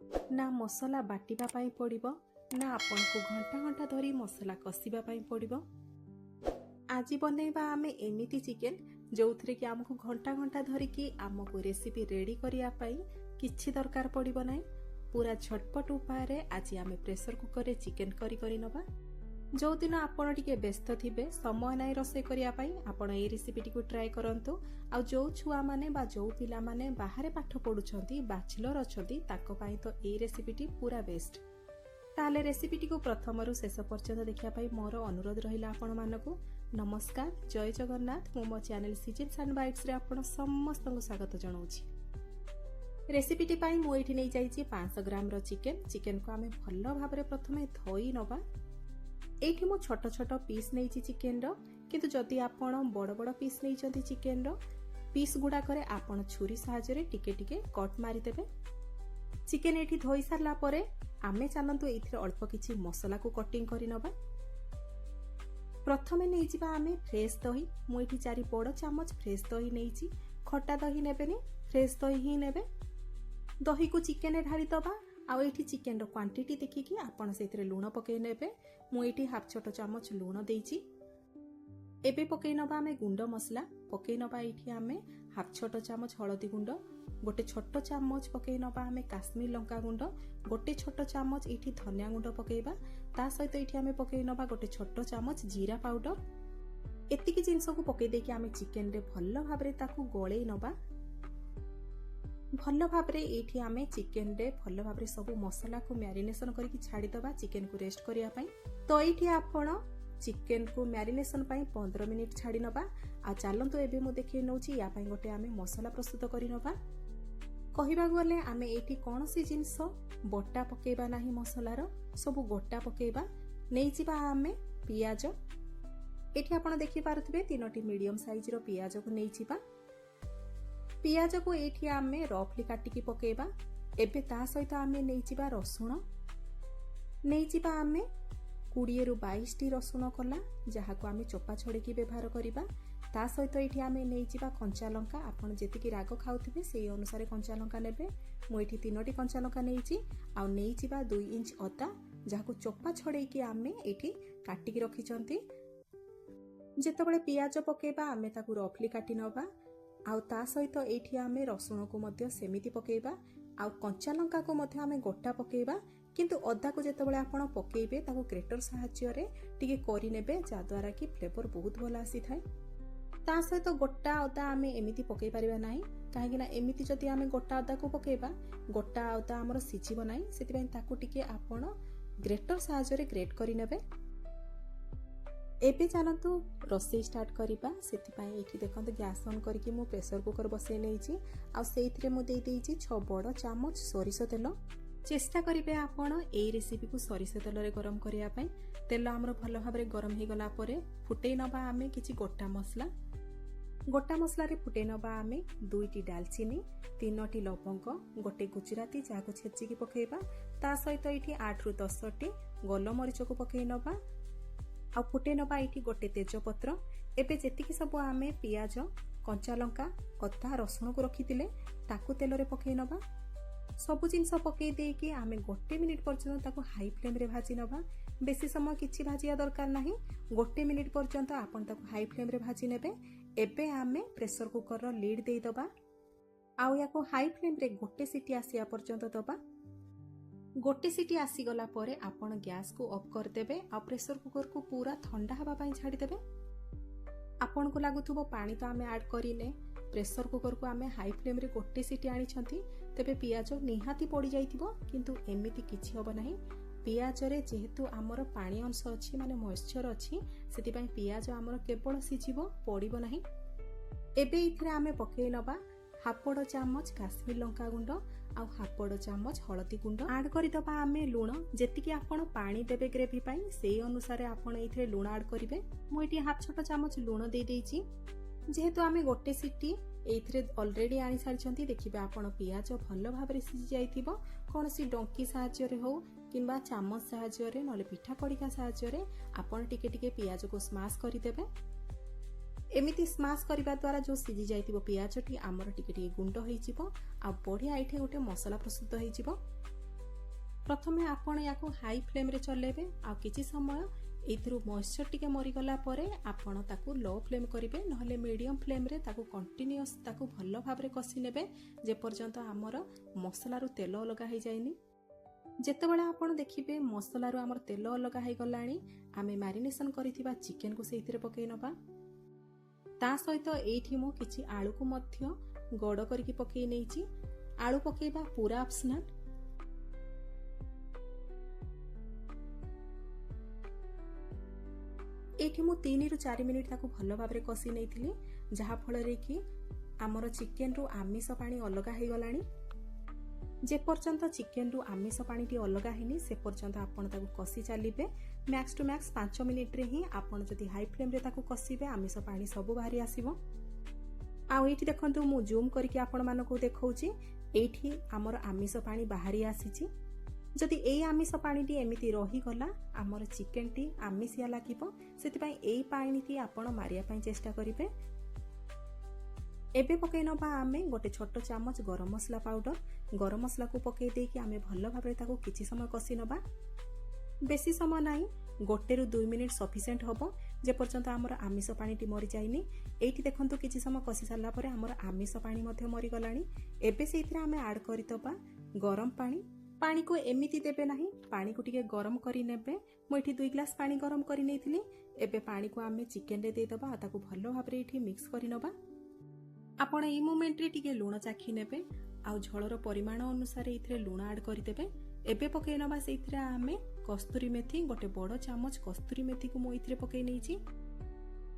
ना मसला बाटिबा पाई पड़िबो ना आपनको घंटा घंटा धरी मसला कषिबा पाई पड़िबो। आज बनैबा आमे एमिति चिकेन जो थरे कि आमको घंटा घंटा धरिकी आमको रेसिपी रेडी करिया पाई किछि दरकार पड़िबो नै। पूरा झटपट उपाय रे आज आमे प्रेशर कुकर रे चिकेन करी नबा। जो दिन आपण टिके व्यस्त थिबे समय नाई रोषे करिया पाई आपण ए रेसिपी टिकु ट्राई करंतु। आ जो छुआ माने बा जो पिला माने बाहरे पाठ पढुछंती बैचलर अछंती ताको पाई तो ए रेसिपी टी पूरा बेस्ट। ताले रेसिपी टिकु प्रथमरु शेष पर्यंत देखिया पाई मोर अनुरोध रहिला आपण मानकु। नमस्कार, जय जगन्नाथ। मो चैनल सीजन्स एंड बाइट्स रे आपण समस्त को स्वागत जणाउछि। रेसिपी टी पाई मो एठी नै जाईछि 500 ग्राम रो चिकेन को आमे भल्लो भाबरे प्रथमे धोई नबा। एठी मो छोट छोट पीस नैछि चिकेन रो, किंतु जदि आपण बड़ बड़ पीस नैछंती चिकेन रो पीस गुडा करे आपण छुरी सहायरे टिके टिके कट मारि देबे। चिकेन एठी धोई सारला परे आमे चलंतु एथिरे अल्प किछि मसला को कटिंग करि नबा। प्रथमे नै जिबा आमे फ्रेश दही। मो एठी 4 बड़ चामच फ्रेश दही नैछि। खट्टा दही नेबेनी, फ्रेश दही ही नेबे। दही को चिकेन रे ढाली दबा। आ एठी चिकेन रो क्वांटिटी देखिकी आपण सेथिरे लूण पकै नेबे। मु एठी हाफ छोट चामच लूण देइछि। एबे पकै नबा आमे गुंड मसला पकै नबा। एठी आमे हाफ छोट चामच हळदी गुंड, गोटे छोट चामच पकै नबा आमे काश्मीर लंका गुंड, गोटे छोट चामच एठी धनिया गुंड पकैबा। ता सहित एठी आमे पकै नबा गोटे छोट चामच जीरा पाउडर। एतिकी जिंस को पकै देकी आमे चिकेन रे भल्लो भाबरे ताकू गळै नबा। भल्लो भाबरे एठी आमे चिकेन रे भल्लो भाबरे सब मसला को मैरिनेशन करके छाड़ी दबा चिकेन को रेस्ट करिया पई। तो एठी आपण चिकेन को मैरिनेशन पई 15 मिनिट छाड़ी नबा। आ चलंतु एबे मु देखै नउची या पई गोटे आमे मसला प्रस्तुत करि नबा। कहिबा गले आमे एठी कोनसी जिंस बटा पकेबा नाही, मसला रो सब गोटा पकेबा। नै जिबा आमे पियाज। एठी आपण देखि पारुथबे 3टी मीडियम साइज रो पियाज को नै जिबा। पियाज को एठी आमे रफली काटिकी पकेबा। एबे ता सहित आमे नै जिबा रसुण। नै जिबा आमे 20 रु 22 टी रसुण कला जहा को आमे चोपा छोड़ेकी व्यवहार करिबा। ता सहित एठी आमे नै जिबा कंचा लंका। आपण जेतिकी राग खाउथिबे सेही अनुसार कंचा लंका नेबे। मु एठी 3टी कंचा लंका नैछि। आ नै जिबा 2 इंच अदा जहा को चोपा छोड़ेकी आमे एठी काटिकी रखिचंती। जेतबेले पियाज पकेबा आमे ताकू रफली काटी नबा। आउ ता सहित एठी आमे रसुण को मध्य सेमिति पकेबा। आउ कंचा लंका को मध्य आमे गोटा पकेबा। किंतु अदा को जेतबेले आपण पकेबे ताकू ग्रेटर सहाय्य रे टिके करि नेबे जा द्वारा कि फ्लेवर बहुत भल आसी थाए। ता सहित गोटा अदा आमे एमिति पकेइ परिबा नाही, काहेकि ना एमिति जदि आमे गोटा अदा को पकेबा गोटा अदा हमर सिचिबो नाही। सेति पई ताकू टिके आपण ग्रेटर सहाय्य रे ग्रेट करि नेबे। एबे चलंतु रोषे स्टार्ट करिबा। सेति पई एठी देखंतु गैस ऑन करके मु प्रेशर कुकर बसै नैछि। आ सेइथिरे मु देइ देइछि 6 बड़ चामच सरिसो तेल। चेष्टा करिबे आपण एई रेसिपी को सरिसो तेल रे गरम करिया पई। तेल हमर भलो भाबरे गरम हे गला परे फुटै नबा आमे किछि गोटा मसला। गोटा मसला रे फुटै नबा आमे 2टी दालचीनी, 3टी लवंग, गोटे गुजराती जाको छेची की पकेबा। ता सहित एठी 8 रु 10टी गोलमरिच को पकै नबा। आ फुटे नबा एठी गोटे तेजपत्र। एबे जेतिकी सब आमे पियाज, कंचा लंका, अदा, रसुण को रखितिले ताकू तेल रे पकै नबा। सब जिंस पकै देकी आमे गोटे मिनिट पर्यंत ताकू हाई फ्लेम रे भाजी नबा। बेसी समय किछि भाजिया दरकार नाही, गोटे मिनिट पर्यंत आपण ताकू हाई फ्लेम रे भाजी नेबे। एबे आमे प्रेशर कुकर रो लीड देई दबा। आउ याको हाई फ्लेम रे गोटे सीटी आसिया पर्यंत दबा। गोटे सीटी आसी गला परे आपण गैस को ऑफ कर देबे। आ प्रेशर कुकर को पूरा ठंडा हवा पई छाडी देबे। आपण को लागुथबो पानी तो आमे ऐड करिने। प्रेशर कुकर को आमे हाई फ्लेम रे गोटे सीटी आनी छंती, तबे पियाज निहाती पड़ी जाइथिबो। किंतु एमिति किछि होबो नाही। पियाज रे जेहेतु आमर पानी अंश अछि माने मॉइस्चर अछि, सेति पई पियाज आमर केवल सिझिबो, पड़िबो नाही। एबे इथरे आमे पकै नबा हाफ बड़ चामच काश्मीर लंका गुंड आउ हाफ बड़ चामच हळदी गुंड। ऐड करि दबा आमे लूण। जेतिकी आपण पानी देबे ग्रेवी पई सेही अनुसार आपण इथरे लूण ऐड करिवे। मु एठी हाफ छोट चामच लूण देई देइछि। जेहेतु आमे गोटे सीटी एइथरे ऑलरेडी आनी सारिछंती, देखिबे आपण पियाज भल्लो भाबरे सिझि जाइथिबो। कोनसी डंकी सहाय्य रे हो किंबा चामच सहाय्य रे नले पिठा कड़िका सहाय्य रे आपण टिके टिके पियाज को स्माश करि देबे। एमिति स्माश करबा द्वारा जो सिझि जाइतिबो पियाजटी आमर टिके टिके गुंड होई जिवो आ बढ़िया एठे गोटे मसला प्रस्तुत होई जिवो। प्रथमे आपण याको हाई फ्लेम रे चलेबे आ किछि समय एथिरु मॉइस्चर टिके मरीगला परे आपण ताकू लो फ्लेम करिवे नहले मीडियम फ्लेम रे ताकू कंटिन्यूअस ताकू भलो भाबरे कसी नेबे जे पर्यंत हमर मसला रु तेल अलगा हो जायनी। जेतेबेले आपण देखिबे मसला रु हमर तेल अलगा हो गलानी आमे मैरिनेशन करिथिबा चिकन को सेइथिरे पकेइ नबा। ता सहित एठी मु किछि आलू को मध्य गड़ करके पकेइ नेइछि। आलू पकेइबा पूरा ऑप्शनल। एठी मु 3 रु 4 मिनिट ताकू भलो भाबरे कसी नेइथिली जहा फल रे कि हमर चिकन रु आमिष पानी अलगा हो गलानी। जे पर्यंत चिकन रु आमिष पानी टी अलगा हेनी से पर्यंत आपण ताकू कसी चलिबे। मैक्स टू मैक्स 5 मिनिट रे ही आपण जदी हाई फ्लेम रे ताकू कसीबे आमिष पानी सब बाहरी आसीबो। आ एठी देखंतु मु जूम करके आपण मानको देखौची एठी हमर आमिष पानी बाहरी आसीची। जदि एई आमिष पानी टी एमिति रही गला हमर चिकन टी आमिषिया लागिबो सेति पई एई पानी टी आपण मारिया पई चेष्टा करिवे। एबे पकई नबा आमे गोटे छोटो चामच गरम मसला पाउडर। गरम मसला को पकई देकी आमे भलो भाबरे ताको किछि समय कसी नबा। बेसी समय नाही 1 रु 2 मिनिट सफिशिएंट होबो जे पर्यंत हमर आमिष पानी टी मरि जाइनी। एठी देखंतु किछि समय कसी साला परे हमर आमिष पानी मध्ये मरि गलानी। एबे सेइथिरे आमे ऐड करितबा गरम पानी। पानी को एमिति देबे नाही पानी को टिके गरम करि नेबे। मु एठी 2 ग्लास पानी गरम करि नेथिली। एबे पानी को आमे चिकन रे दे दबा ताको भलो भाबरे एठी मिक्स करि नबा। आपण एई मोमेंट रे टिके लूण चाखी नेबे आ झोलर परिमाण अनुसार एथिरे लूण ऐड करि देबे। एबे पकई नबा सेइथिरे आमे कस्तूरी मेथी गोटे बड़ चामच कस्तूरी मेथी को मु एथिरे पकई नेछि।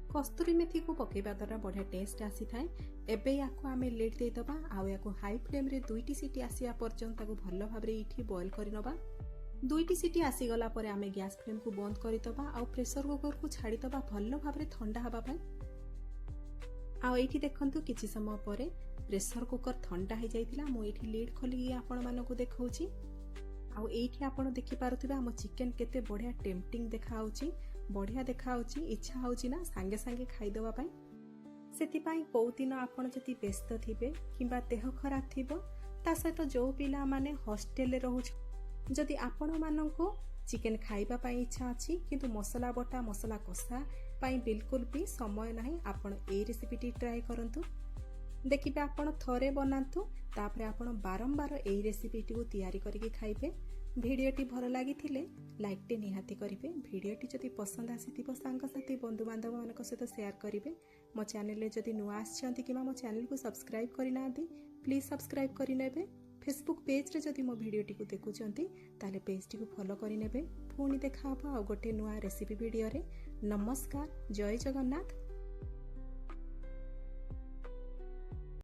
कस्तूरी मेथी को पकेबा द्वारा बढ़िया टेस्ट आसी थाए। एबे याको आमे लेट दे दबा आ याको हाई फ्लेम रे 2टी सीटी आसिया पर्यंत ताको भलो भाबरे इठी बॉईल करि नबा। 2टी सीटी आसी गला परे आमे गैस फ्लेम को बंद करि दबा आ प्रेशर कुकर को छाडी दबा भलो भाबरे ठंडा हबा पय। आ एठी देखंतु किछि समय परे प्रेशर कुकर ठंडा हो जाइतिला। मु एठी लीड खोली आपण मानको देखौची। आ एठी आपण देखि पारुथिबे हम चिकन केते बढ़िया टेम्पटिंग देखाउची बढ़िया देखाउची। इच्छा होची ना संगे संगे खाई देबा पय। सेति पय कोउ दिन आपण जति व्यस्त थिबे किबा देह खराब थिबो ता सहित जो पिला माने हॉस्टेल रे रहउछ जदि आपण मानको चिकन खाइबा पय इच्छा अछि किंतु मसला बटा मसला कषा पय बिल्कुल भी समय नाही आपण ए रेसिपी टी ट्राई करंतु। देखिबे आपण थरे बनांतु तापरे आपण बारंबार एई रेसिपी टी को तयारी करके खाइबे। भिडियोटी भल लागिथिले लाइक टे निहाती करिवे। भिडियोटी जदि पसंद आसीथिबो सांग साथी बंधु बांधव मानक सहित शेयर करिवे। मो चैनल रे जदि नुआ आछंती किबा मो चैनल को सब्सक्राइब करिनादी प्लीज सब्सक्राइब करिनेबे। फेसबुक पेज रे जदि मो भिडियोटी को देखुचंती ताले पेज टी को फॉलो करिनेबे। पुणी देखा हबो आ गोटे नुआ रेसिपी भिडियो रे। नमस्कार, जय जगन्नाथ।